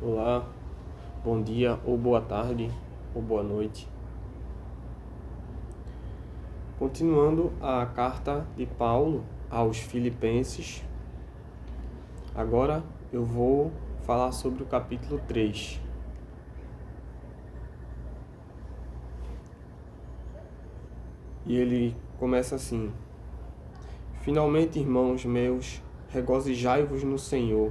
Olá, bom dia, ou boa tarde, ou boa noite. Continuando a carta de Paulo aos Filipenses, agora eu vou falar sobre o capítulo 3. E ele começa assim: Finalmente, irmãos meus, regozijai-vos no Senhor.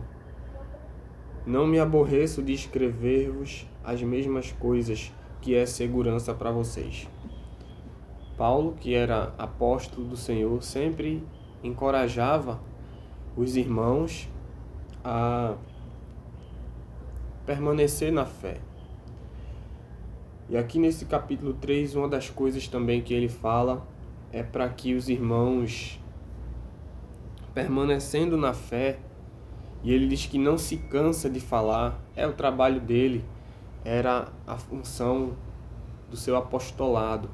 Não me aborreço de escrever-vos as mesmas coisas, que é segurança para vocês. Paulo, que era apóstolo do Senhor, sempre encorajava os irmãos a permanecer na fé. E aqui nesse capítulo 3, uma das coisas também que ele fala é para que os irmãos, permanecendo na fé, e ele diz que não se cansa de falar, é o trabalho dele, era a função do seu apostolado.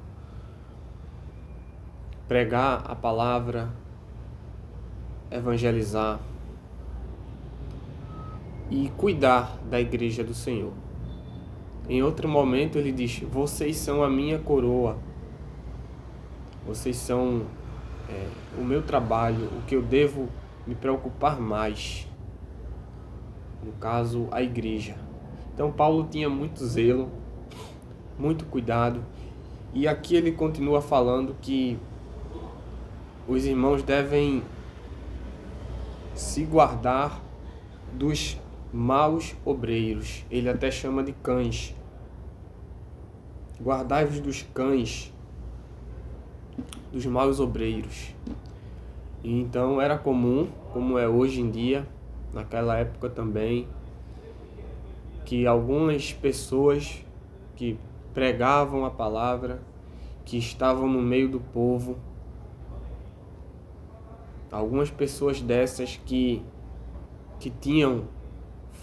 Pregar a palavra, evangelizar e cuidar da igreja do Senhor. Em outro momento ele diz: vocês são a minha coroa, vocês são o meu trabalho, o que eu devo me preocupar mais, no caso a igreja. Então Paulo tinha muito zelo, muito cuidado, e aqui ele continua falando que os irmãos devem se guardar dos maus obreiros. Ele até chama de cães. Guardai-vos dos cães, dos maus obreiros. E então era comum, como é hoje em dia, naquela época também, que algumas pessoas que pregavam a palavra, que estavam no meio do povo, algumas pessoas dessas que tinham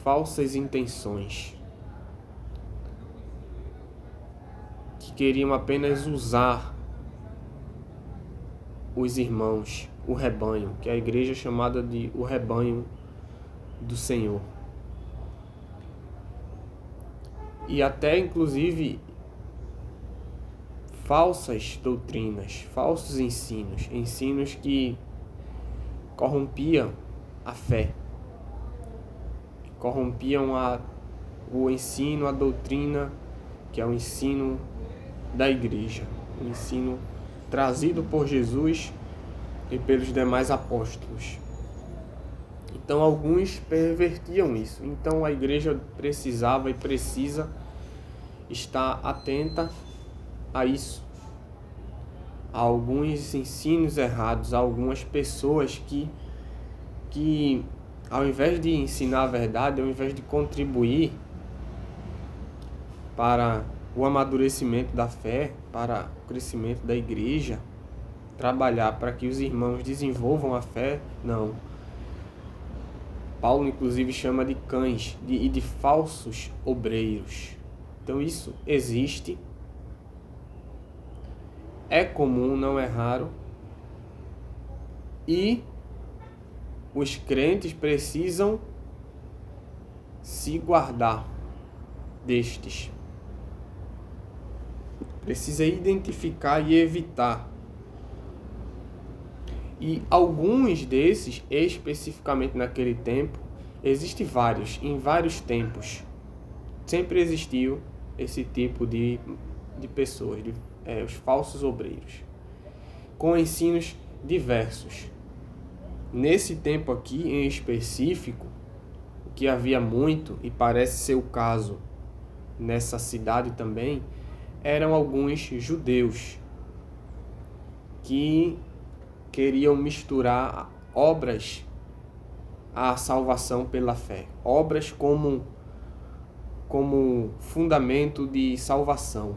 falsas intenções, que queriam apenas usar os irmãos, o rebanho, que é a igreja é chamada de o rebanho do Senhor. E até inclusive falsas doutrinas, falsos ensinos que corrompiam a fé, corrompiam o ensino, a doutrina, que é o ensino da igreja, o ensino trazido por Jesus e pelos demais apóstolos. Então alguns pervertiam isso. Então a igreja precisava e precisa estar atenta a isso, a alguns ensinos errados, a algumas pessoas que ao invés de ensinar a verdade, ao invés de contribuir para o amadurecimento da fé, para o crescimento da igreja, trabalhar para que os irmãos desenvolvam a fé, não. Paulo inclusive chama de cães e de falsos obreiros. Então isso existe, é comum, não é raro, e os crentes precisam se guardar destes. Precisa identificar e evitar. E alguns desses, especificamente naquele tempo, existem vários, em vários tempos. Sempre existiu esse tipo de pessoas, os falsos obreiros, com ensinos diversos. Nesse tempo aqui em específico, o que havia muito, e parece ser o caso nessa cidade também, eram alguns judeus que queriam misturar obras à salvação pela fé, obras como fundamento de salvação,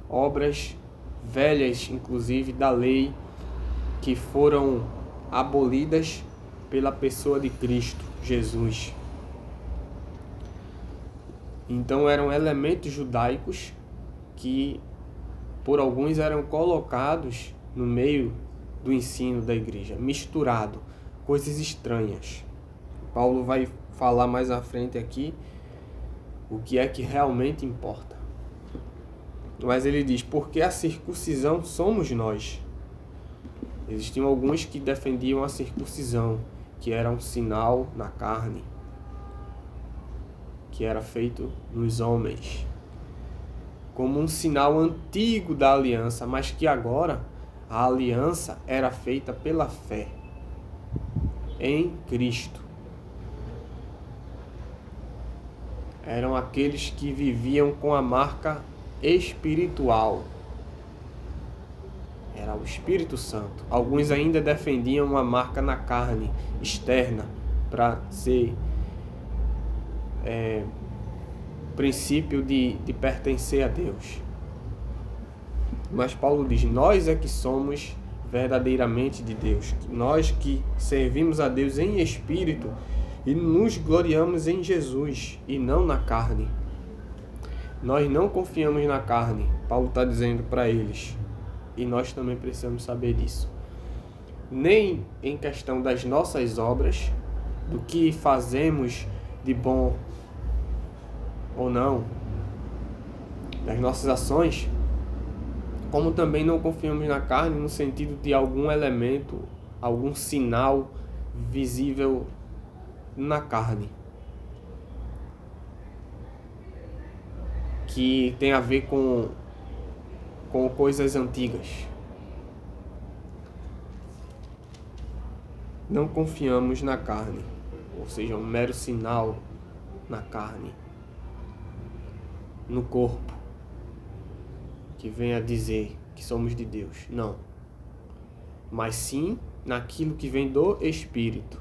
obras velhas, inclusive da lei, que foram abolidas pela pessoa de Cristo, Jesus. Então eram elementos judaicos que por alguns eram colocados no meio do ensino da igreja, misturado, coisas estranhas. Paulo vai falar mais à frente aqui o que é que realmente importa. Mas ele diz, porque a circuncisão somos nós. Existiam alguns que defendiam a circuncisão, que era um sinal na carne, que era feito nos homens, como um sinal antigo da aliança, mas que agora a aliança era feita pela fé em Cristo. Eram aqueles que viviam com a marca espiritual. Era o Espírito Santo. Alguns ainda defendiam uma marca na carne externa para ser princípio de pertencer a Deus. Mas Paulo diz, nós é que somos verdadeiramente de Deus. Nós que servimos a Deus em espírito e nos gloriamos em Jesus e não na carne. Nós não confiamos na carne, Paulo está dizendo para eles. E nós também precisamos saber disso. Nem em questão das nossas obras, do que fazemos de bom ou não, das nossas ações, como também não confiamos na carne no sentido de algum elemento, algum sinal visível na carne, que tem a ver com coisas antigas. Não confiamos na carne, ou seja, um mero sinal na carne, no corpo, que venha dizer que somos de Deus. Não. Mas sim naquilo que vem do Espírito.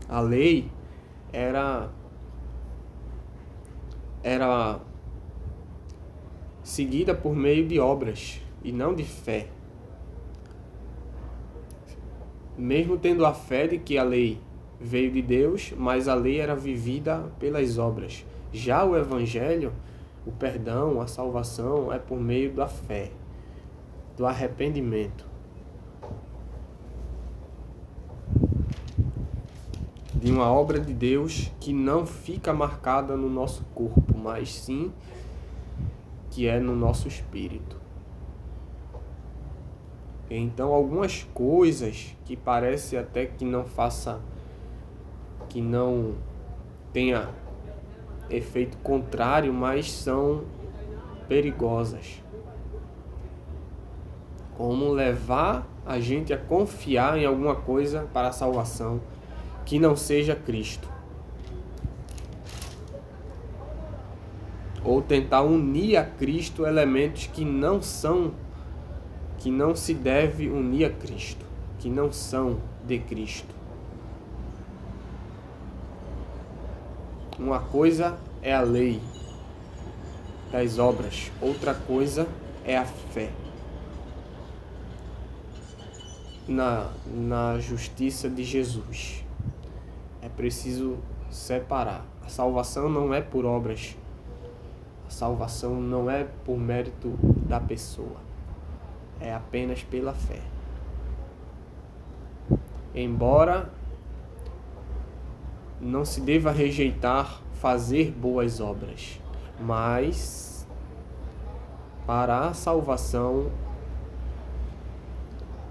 A lei era seguida por meio de obras e não de fé. Mesmo tendo a fé de que a lei veio de Deus, mas a lei era vivida pelas obras. Já o Evangelho, o perdão, a salvação é por meio da fé, do arrependimento. De uma obra de Deus que não fica marcada no nosso corpo, mas sim que é no nosso espírito. Então, algumas coisas que parece até que não tenha efeito contrário, mas são perigosas. Como levar a gente a confiar em alguma coisa para a salvação que não seja Cristo. Ou tentar unir a Cristo elementos que não se deve unir a Cristo, que não são de Cristo. Uma coisa é a lei das obras, outra coisa é a fé na justiça de Jesus. É preciso separar. A salvação não é por obras. A salvação não é por mérito da pessoa. É apenas pela fé. Embora não se deva rejeitar fazer boas obras, mas para a salvação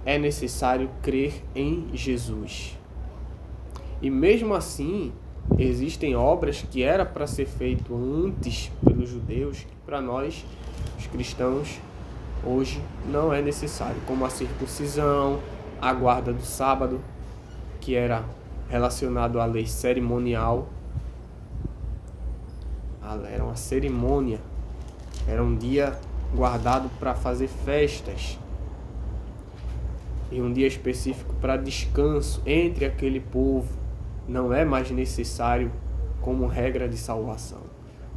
é necessário crer em Jesus. E mesmo assim, existem obras que era para ser feito antes pelos judeus, que para nós, os cristãos, hoje não é necessário, como a circuncisão, a guarda do sábado, que era relacionado à lei cerimonial. Era uma cerimônia, era um dia guardado para fazer festas, e um dia específico para descanso entre aquele povo. Não é mais necessário como regra de salvação.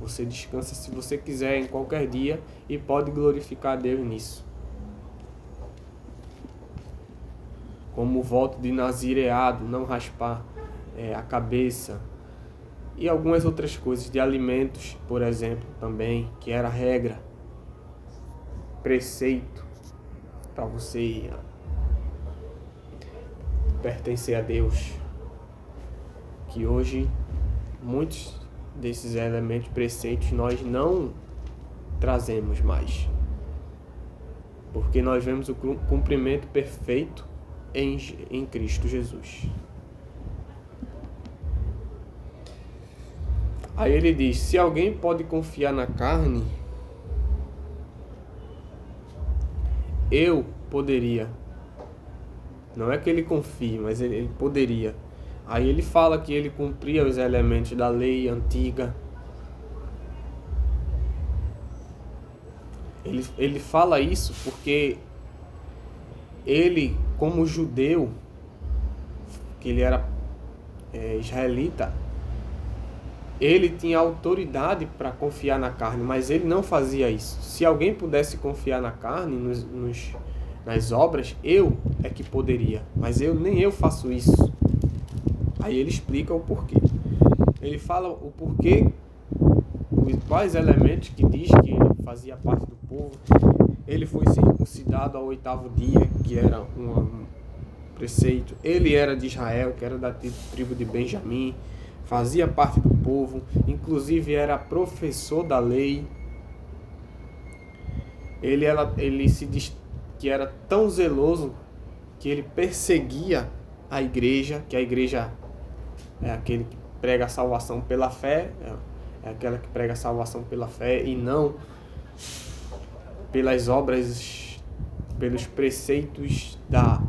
Você descansa se você quiser em qualquer dia e pode glorificar a Deus nisso. Como o voto de nazireado, não raspar a cabeça. E algumas outras coisas, de alimentos, por exemplo, também, que era regra, preceito para você pertencer a Deus. que hoje muitos desses elementos, preceitos, nós não trazemos mais. Porque nós vemos o cumprimento perfeito em Cristo Jesus. Aí ele diz, se alguém pode confiar na carne, eu poderia. Não é que ele confie, mas ele poderia. Aí ele fala que ele cumpria os elementos da lei antiga. Ele fala isso porque ele, como judeu, que ele era israelita, ele tinha autoridade para confiar na carne, mas ele não fazia isso. Se alguém pudesse confiar na carne, nas obras, eu é que poderia, mas nem eu faço isso. Aí ele explica o porquê. Ele fala o porquê, quais elementos que diz que ele fazia parte do povo. Ele foi circuncidado ao 8º dia, que era um preceito. Ele era de Israel, que era da tribo de Benjamim, fazia parte do povo, inclusive era professor da lei. Ele se diz que era tão zeloso que ele perseguia a igreja, que a igreja é aquele que prega a salvação pela fé, é aquela que prega a salvação pela fé e não pelas obras, pelos preceitos da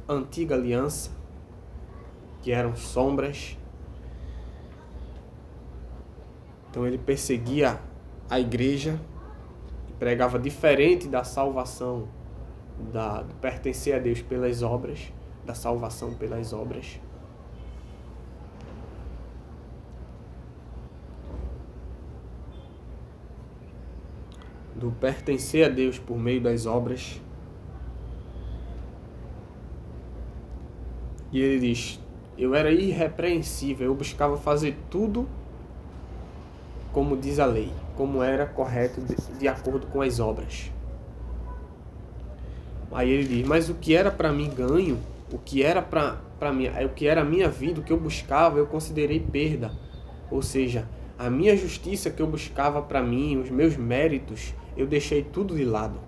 antiga aliança, que eram sombras. Então ele perseguia a igreja, pregava diferente da salvação, do pertencer a Deus pelas obras, da salvação pelas obras. Do pertencer a Deus por meio das obras. E ele diz, eu era irrepreensível, eu buscava fazer tudo como diz a lei, como era correto de acordo com as obras. Aí ele diz, mas o que era para mim ganho, o que era para mim, o que era a minha vida, o que eu buscava, eu considerei perda. Ou seja, a minha justiça que eu buscava para mim, os meus méritos, eu deixei tudo de lado.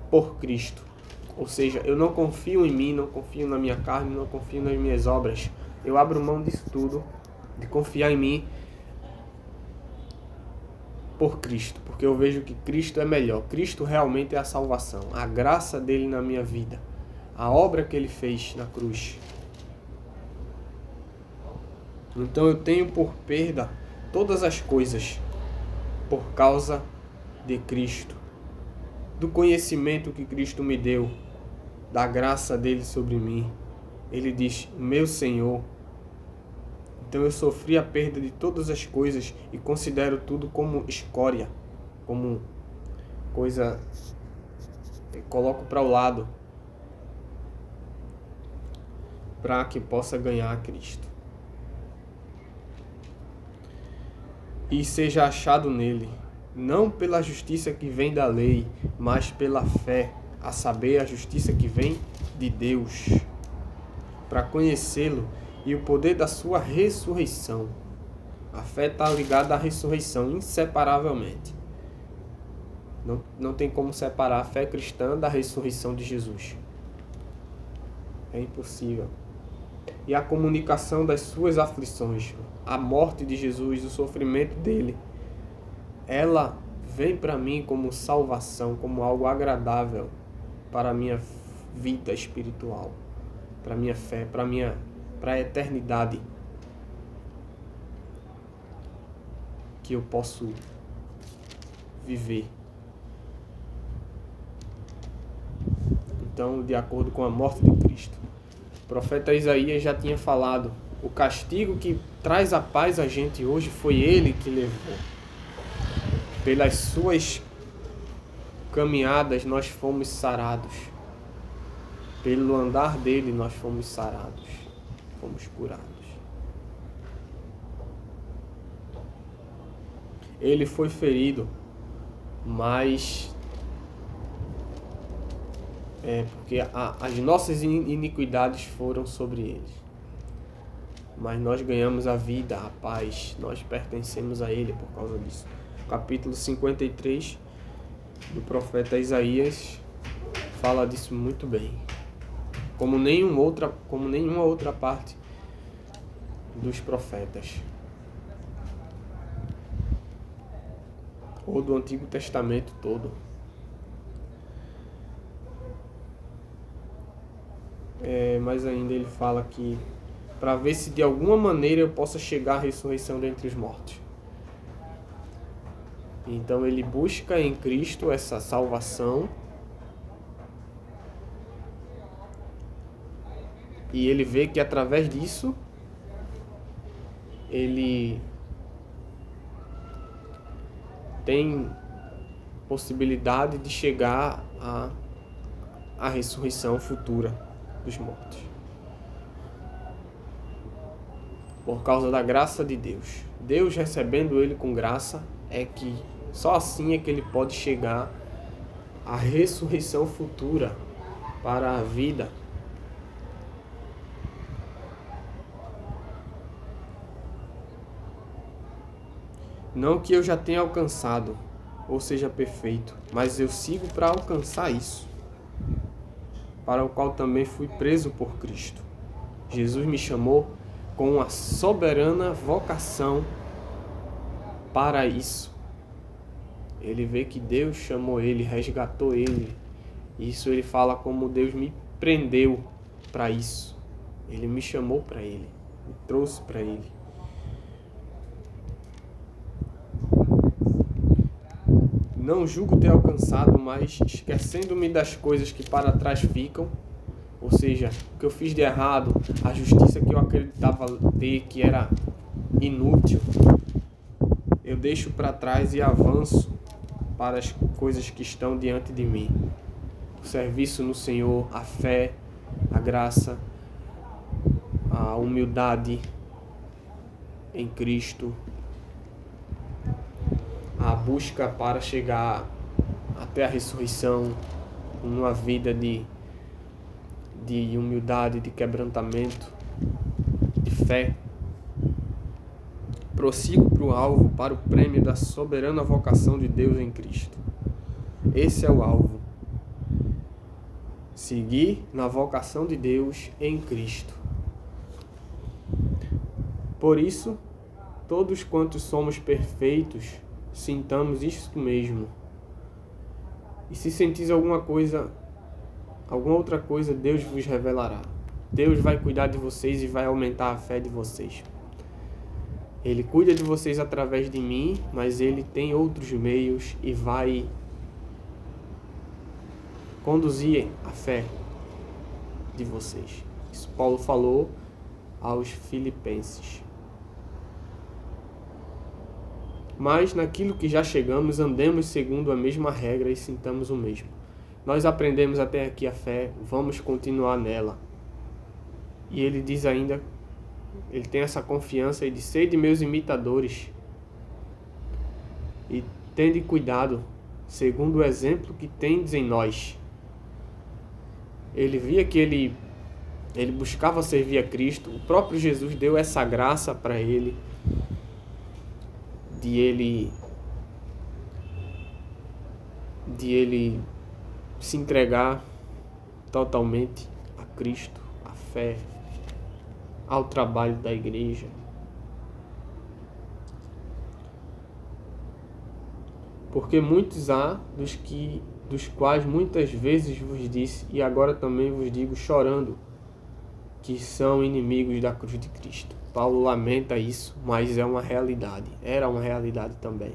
Por Cristo. Ou seja, eu não confio em mim, não confio na minha carne, não confio nas minhas obras. Eu abro mão disso tudo, de confiar em mim por Cristo, porque eu vejo que Cristo é melhor. Cristo realmente é a salvação, a graça dele na minha vida, a obra que ele fez na cruz. Então eu tenho por perda todas as coisas por causa de Cristo, do conhecimento que Cristo me deu, da graça dele sobre mim. Ele diz, meu Senhor. Então eu sofri a perda de todas as coisas e considero tudo como escória, como coisa que coloco para o lado, para que possa ganhar a Cristo. E seja achado nele, não pela justiça que vem da lei, mas pela fé, a saber, a justiça que vem de Deus, para conhecê-lo e o poder da sua ressurreição. A fé está ligada à ressurreição, inseparavelmente. Não tem como separar a fé cristã da ressurreição de Jesus. É impossível. E a comunicação das suas aflições, a morte de Jesus, o sofrimento dele, ela vem para mim como salvação, como algo agradável para a minha vida espiritual, para a minha fé, para a eternidade que eu posso viver. Então, de acordo com a morte de Cristo, o profeta Isaías já tinha falado, o castigo que traz a paz a gente hoje foi ele que levou. Pelas suas caminhadas nós fomos sarados. Pelo andar dele nós fomos sarados. Fomos curados. Ele foi ferido, mas porque as nossas iniquidades foram sobre eles. Mas nós ganhamos a vida, a paz, nós pertencemos a Ele por causa disso. Capítulo 53 do profeta Isaías fala disso muito bem. Como nenhuma outra parte dos profetas. Ou do Antigo Testamento todo. Mas ainda ele fala que para ver se de alguma maneira eu possa chegar à ressurreição dentre os mortos. Então ele busca em Cristo essa salvação e ele vê que através disso ele tem possibilidade de chegar à ressurreição futura dos mortos. Por causa da graça de Deus. Deus recebendo ele com graça, só assim é que ele pode chegar à ressurreição futura para a vida. Não que eu já tenha alcançado, ou seja perfeito, mas eu sigo para alcançar isso, para o qual também fui preso por Cristo. Jesus me chamou com uma soberana vocação para isso. Ele vê que Deus chamou ele, resgatou ele. Isso ele fala como Deus me prendeu para isso. Ele me chamou para ele, me trouxe para ele. Não julgo ter alcançado, mas esquecendo-me das coisas que para trás ficam, ou seja, o que eu fiz de errado, a justiça que eu acreditava ter, que era inútil, eu deixo para trás e avanço para as coisas que estão diante de mim. O serviço no Senhor, a fé, a graça, a humildade em Cristo, a busca para chegar até a ressurreição, numa vida de humildade, de quebrantamento, de fé. Prossigo para o alvo, para o prêmio da soberana vocação de Deus em Cristo. Esse é o alvo. Seguir na vocação de Deus em Cristo. Por isso, todos quantos somos perfeitos, sintamos isso mesmo. E se sentis alguma outra coisa, Deus vos revelará. Deus vai cuidar de vocês e vai aumentar a fé de vocês. Ele cuida de vocês através de mim, mas Ele tem outros meios e vai conduzir a fé de vocês. Isso Paulo falou aos Filipenses. Mas naquilo que já chegamos, andemos segundo a mesma regra e sintamos o mesmo. Nós aprendemos até aqui a fé, vamos continuar nela. E ele diz ainda, ele tem essa confiança e diz: sede meus imitadores e tende cuidado, segundo o exemplo que tendes em nós. Ele via que ele buscava servir a Cristo, o próprio Jesus deu essa graça para ele, de ele se entregar totalmente a Cristo, à fé, ao trabalho da igreja. Porque muitos há dos quais muitas vezes vos disse, e agora também vos digo chorando, que são inimigos da cruz de Cristo. Paulo lamenta isso, mas é uma realidade. Era uma realidade também.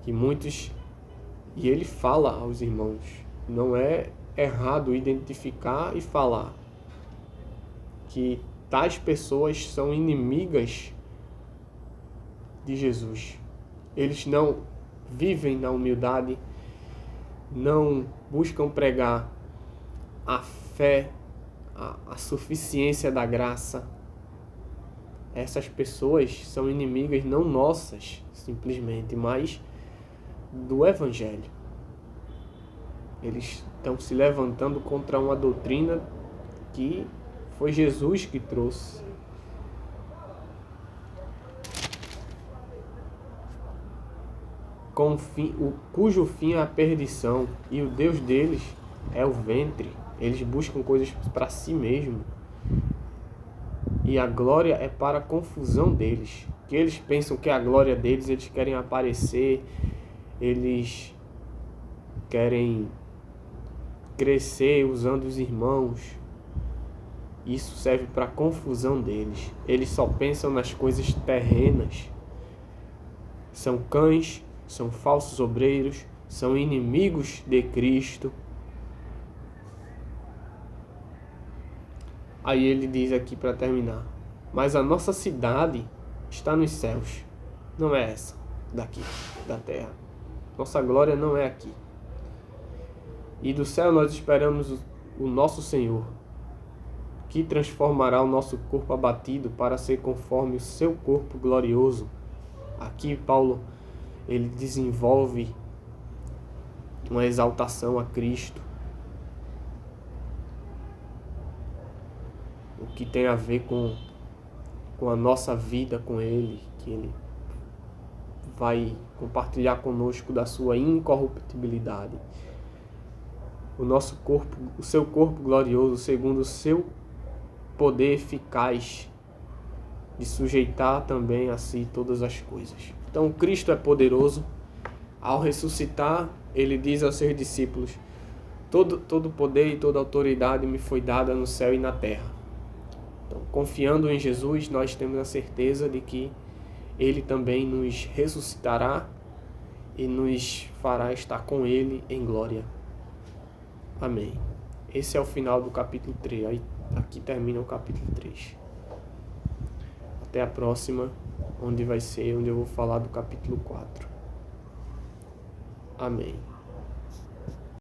Que muitos... E ele fala aos irmãos. Não é errado identificar e falar que tais pessoas são inimigas de Jesus. Eles não vivem na humildade, não buscam pregar a fé, a suficiência da graça. Essas pessoas são inimigas não nossas, simplesmente, mas do Evangelho. Eles estão se levantando contra uma doutrina que foi Jesus que trouxe. Cujo fim é a perdição, e o Deus deles é o ventre. Eles buscam coisas para si mesmo. E a glória é para a confusão deles. Que eles pensam que a glória deles, eles querem aparecer, eles querem crescer usando os irmãos. Isso serve para a confusão deles. Eles só pensam nas coisas terrenas. São cães, são falsos obreiros, são inimigos de Cristo. Aí ele diz aqui para terminar: mas a nossa cidade está nos céus, não é essa daqui, da terra. Nossa glória não é aqui. E do céu nós esperamos o nosso Senhor, que transformará o nosso corpo abatido para ser conforme o seu corpo glorioso. Aqui Paulo, ele desenvolve uma exaltação a Cristo, o que tem a ver com a nossa vida com Ele, que Ele vai compartilhar conosco da sua incorruptibilidade. O nosso corpo, o seu corpo glorioso, segundo o seu poder eficaz de sujeitar também a si todas as coisas. Então Cristo é poderoso. Ao ressuscitar, ele diz aos seus discípulos: todo poder e toda autoridade me foi dada no céu e na terra. Então, confiando em Jesus, nós temos a certeza de que Ele também nos ressuscitará e nos fará estar com Ele em glória. Amém. Esse é o final do capítulo 3. Aqui termina o capítulo 3. Até a próxima, onde eu vou falar do capítulo 4. Amém.